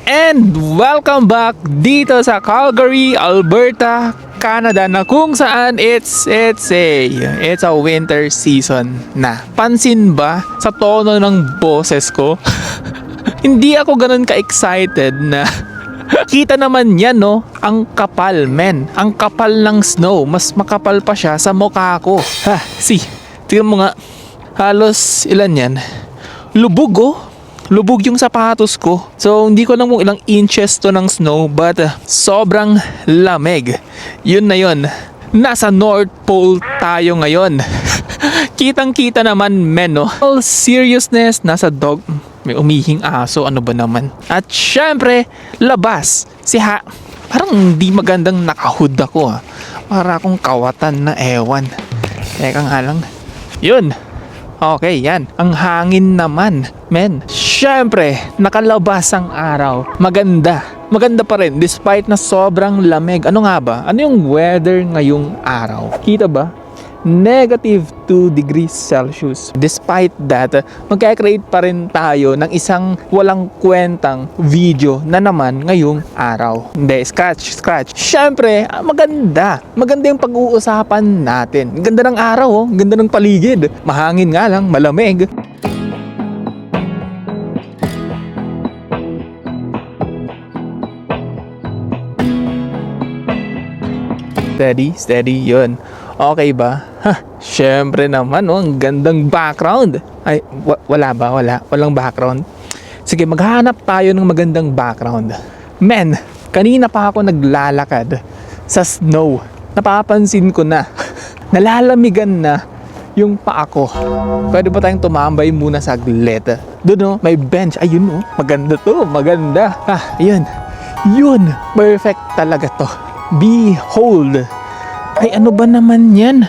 And welcome back dito sa Calgary, Alberta, Canada, na kung saan it's a winter season na. Pansin ba sa tono ng boses ko? Hindi ako ganun ka-excited na kita naman yan, no? Ang kapal, men. Ang kapal ng snow. Mas makapal pa siya sa mukha ko. Tingnan mo nga. Halos ilan yan? Lubog, oh. Lubog yung sapatos ko. So, hindi ko alam kung ilang inches to ng snow, but sobrang lamig. Yun na yun. Nasa North Pole tayo ngayon. Kitang-kita naman, men, no? All seriousness, nasa dog. May umihing aso, ano ba naman? At syempre, labas. Parang hindi magandang nakahood ako, ha? Para akong kawatan na ewan. Teka nga lang. Yun. Okay, yan. Ang hangin naman, men. Syempre, nakalabas ang araw. Maganda. Maganda pa rin despite na sobrang lamig. Ano nga ba? Ano yung weather ngayong araw? Kita ba? -2 degrees Celsius. Despite that, magkakreate pa rin tayo ng isang walang kwentang video na naman ngayong araw. Hindi, scratch. Syempre, maganda. Maganda yung pag-uusapan natin. Ganda ng araw, oh. Ganda ng paligid. Mahangin nga lang, malamig. Steady, yun. Okay ba? Syempre naman, oh, ang gandang background. Ay, wala ba? Walang background. Sige, maghahanap tayo ng magandang background. Men, kanina pa ako naglalakad sa snow. Napapansin ko na, nalalamigan na yung paa ko. Pwede ba tayong tumambay muna saglit? Doon, oh, may bench. Ayun, oh, maganda to, maganda. Yun, perfect talaga to. Behold. Ay, ano ba naman yan?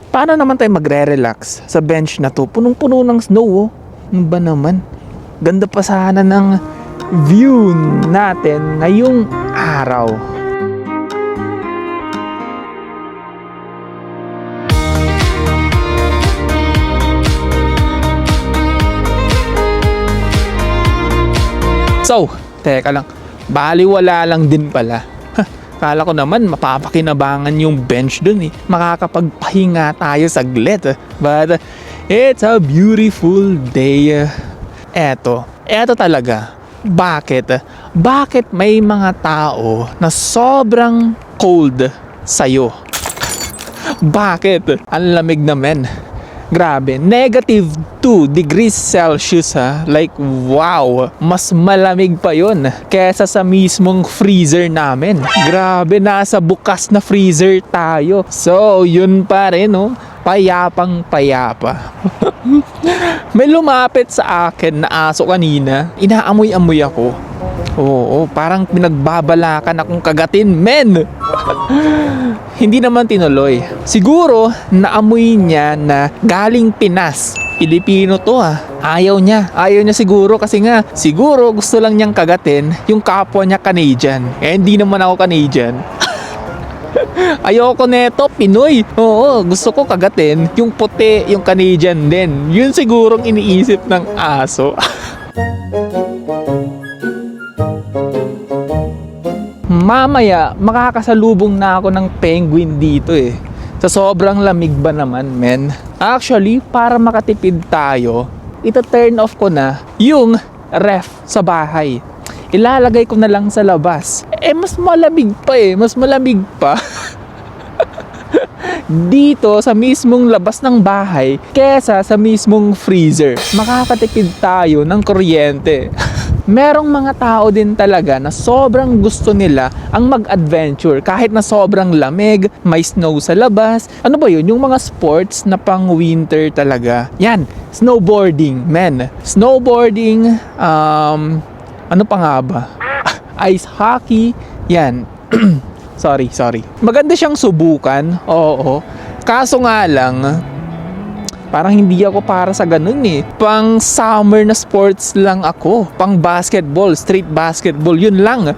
Paano naman tayo magre-relax sa bench na to? Punong-puno ng snow, oh. Ano ba naman? Ganda pa sana ng view natin ngayong araw. So, teka lang. Baliwala lang din pala. Kala ko naman mapapakinabangan yung bench dun, eh. Makakapagpahinga tayo saglit. But it's a beautiful day. Eto talaga. Bakit may mga tao na sobrang cold sa'yo? Bakit? Ang lamig na, men. Grabe, -2 degrees Celsius, ha? Like, wow, mas malamig pa yon kesa sa mismong freezer namin. Grabe, nasa bukas na freezer tayo. So, yun pa rin, oh. Payapang payapa. May lumapit sa akin na aso kanina. Inaamoy-amoy ako. Oo, parang pinagbabalakan akong kagatin, men. Hindi naman tinuloy. Siguro, naamoy niya na galing Pinas. Pilipino to, ha. Ayaw niya siguro kasi nga, siguro gusto lang niyang kagatin yung kapwa niya Canadian. Hindi naman ako Canadian. Ayoko neto, Pinoy. Oo, gusto ko kagatin yung puti, yung Canadian din. Yun sigurong iniisip ng aso. Mamaya, makakasalubong na ako ng penguin dito, eh. Sa sobrang lamig ba naman, men? Actually, para makatipid tayo, ita-turn off ko na yung ref sa bahay. Ilalagay ko na lang sa labas. Mas malamig pa, eh. Mas malamig pa. Dito sa mismong labas ng bahay kesa sa mismong freezer. Makakatipid tayo ng kuryente. Merong mga tao din talaga na sobrang gusto nila ang mag-adventure kahit na sobrang lamig, may snow sa labas. Ano ba yun? Yung mga sports na pang winter talaga. Yan, snowboarding, men. Snowboarding, ano pa nga ba? Ice hockey, yan. Sorry. Maganda siyang subukan, oo. Kaso nga lang, parang hindi ako para sa ganun, eh. Pang summer na sports lang ako. Pang basketball, street basketball, yun lang.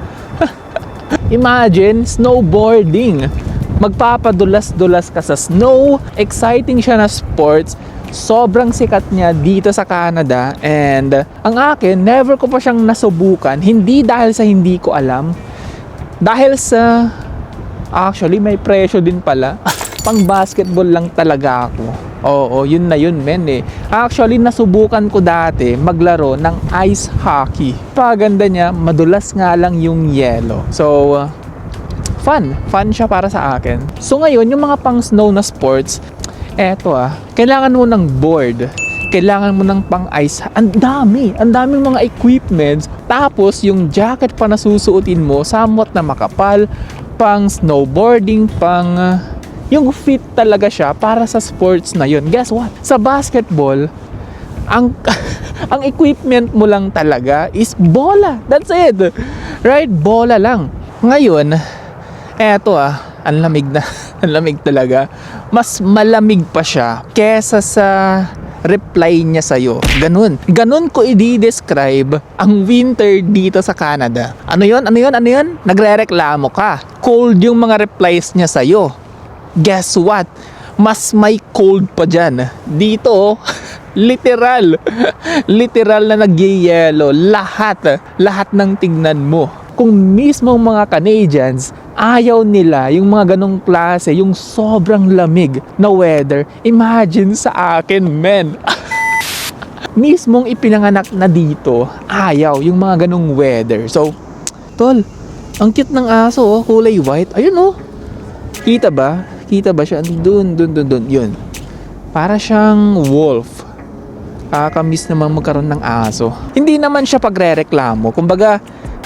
Imagine, snowboarding. Magpapadulas-dulas ka sa snow. Exciting siya na sports. Sobrang sikat niya dito sa Canada, and ang akin, never ko pa siyang nasubukan. Hindi dahil sa hindi ko alam, dahil sa actually may presyo din pala. Pang basketball lang talaga ako. Oo, yun na yun men eh. Actually nasubukan ko dati maglaro ng ice hockey. Paganda niya, madulas nga lang yung yelo. So fun siya para sa akin. So ngayon, yung mga pang snow na sports, eto kailangan mo ng board, kailangan mo ng pang ice. Ang daming mga equipments. Tapos yung jacket pa na susuotin mo, somewhat na makapal, pang snowboarding, pang yung fit talaga siya para sa sports na yun. Guess what? Sa basketball, ang ang equipment mo lang talaga is bola. That's it. Right? Bola lang. Ngayon, eto ang lamig na. Ang lamig talaga. Mas malamig pa siya kesa sa reply niya sa'yo. Ganun ko i-describe ang winter dito sa Canada. Ano yun? Nagre-reklamo ka. Cold yung mga replies niya sa'yo. Guess what? Mas may cold pa dyan. Dito, literal na nagyayelo. Lahat ng tignan mo. Kung mismo mga Canadians, ayaw nila yung mga ganong klase, yung sobrang lamig na weather. Imagine sa akin, men. Mismong ipinanganak na dito, ayaw yung mga ganong weather. So, tol, ang cute ng aso, kulay white. Ayun Kita ba? Kita ba siya? Dun. Yun. Para siyang wolf. Kakamiss naman magkaroon ng aso. Hindi naman siya pagre-reklamo. Kumbaga,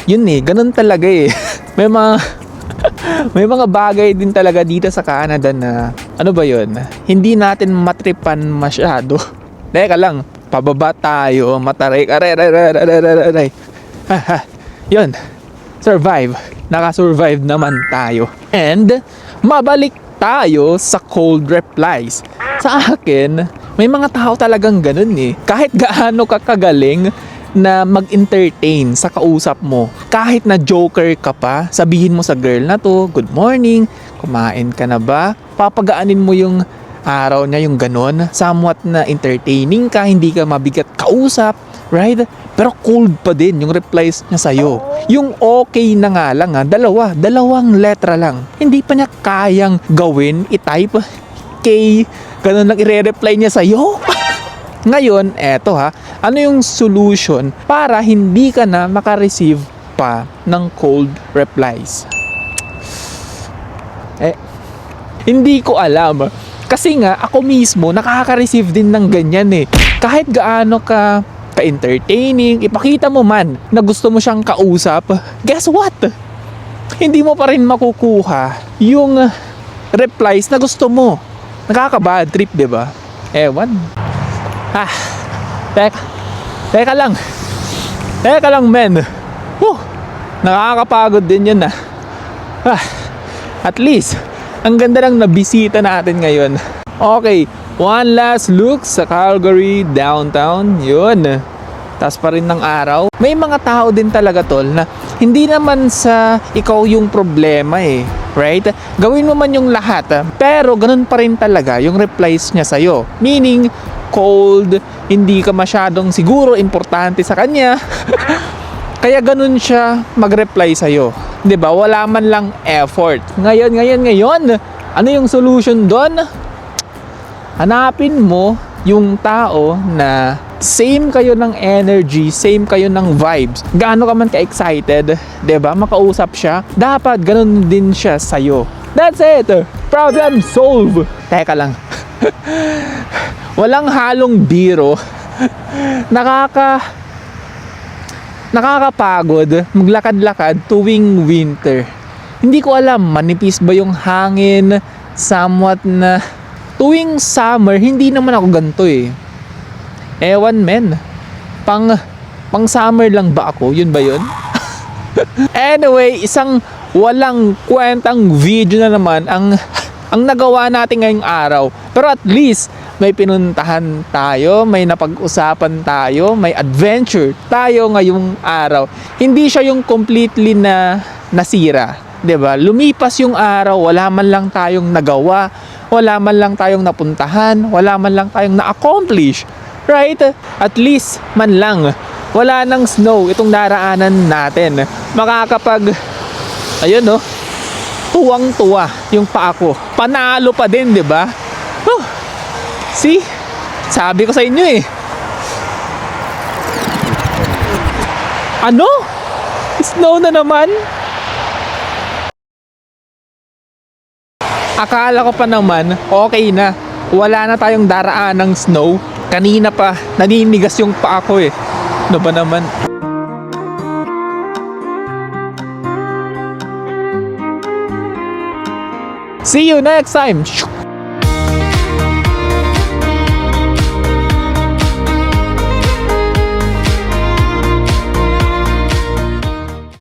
yun ganun talaga may mga bagay din talaga dito sa Canada na ano ba yun? Hindi natin matripan masyado. Teka lang, pababa tayo, mataray. Aray. Yun. Survive. Nakasurvive naman tayo. And mabalik tayo sa cold replies. Sa akin, may mga tao talagang ganun Kahit gaano ka kagaling na mag-entertain sa kausap mo, kahit na joker ka pa, sabihin mo sa girl na to, good morning, kumain ka na ba? Papagaanin mo yung araw niya, yung ganon. Somewhat na entertaining ka, hindi ka mabigat kausap, right? Pero cold pa din yung replies niya sa'yo. Yung okay na nga lang dalawang letra lang. Hindi pa niya kayang gawin, i-type K, ganon lang i-reply niya sa'yo. Ngayon, eto ano yung solution para hindi ka na makareceive pa ng cold replies? Hindi ko alam. Kasi nga, ako mismo nakaka-receive din ng ganyan Kahit gaano ka ka-entertaining, ipakita mo man na gusto mo siyang kausap, guess what? Hindi mo pa rin makukuha yung replies na gusto mo. Nakaka-bad trip, diba? Ewan. Teka lang men. Nakakapagod din yun At least ang ganda lang na bisita natin ngayon. Okay, one last look sa Calgary downtown. Yun, taas pa rin ng araw. May mga tao din talaga tol na hindi naman sa ikaw yung problema right? Gawin mo man yung lahat pero ganun pa rin talaga yung replies niya sa'yo. Meaning, cold, hindi ka masyadong siguro importante sa kanya. Kaya ganun siya mag-reply sa'yo. 'Di ba? Wala man lang effort. Ngayon, ano yung solution doon? Hanapin mo yung tao na same kayo ng energy, same kayo ng vibes. Gaano ka man ka-excited, 'di ba? Makausap siya. Dapat ganun din siya sa'yo. That's it. Problem solved. Teka lang. Walang halong biro. Nakakapagod maglakad-lakad tuwing winter. Hindi ko alam, manipis ba yung hangin, somewhat na tuwing summer, hindi naman ako ganito Ewan men. Pang summer lang ba ako? Yun ba yun? Anyway, isang walang kwentang video na naman ang nagawa natin ngayong araw. Pero at least may pinuntahan tayo, may napag-usapan tayo, may adventure tayo ngayong araw. Hindi siya yung completely na nasira, 'di ba? Lumipas yung araw, wala man lang tayong nagawa, wala man lang tayong napuntahan, wala man lang tayong na-accomplish. Right? At least man lang, wala nang snow itong daraanan natin. Makakapag, ayun no, tuwang-tuwa yung paa ko. Panalo pa din, di ba? See? Sabi ko sa inyo eh. Ano? Snow na naman? Akala ko pa naman, okay na. Wala na tayong daraan ng snow. Kanina pa, naninigas yung paa ko eh. Ano ba naman? See you next time!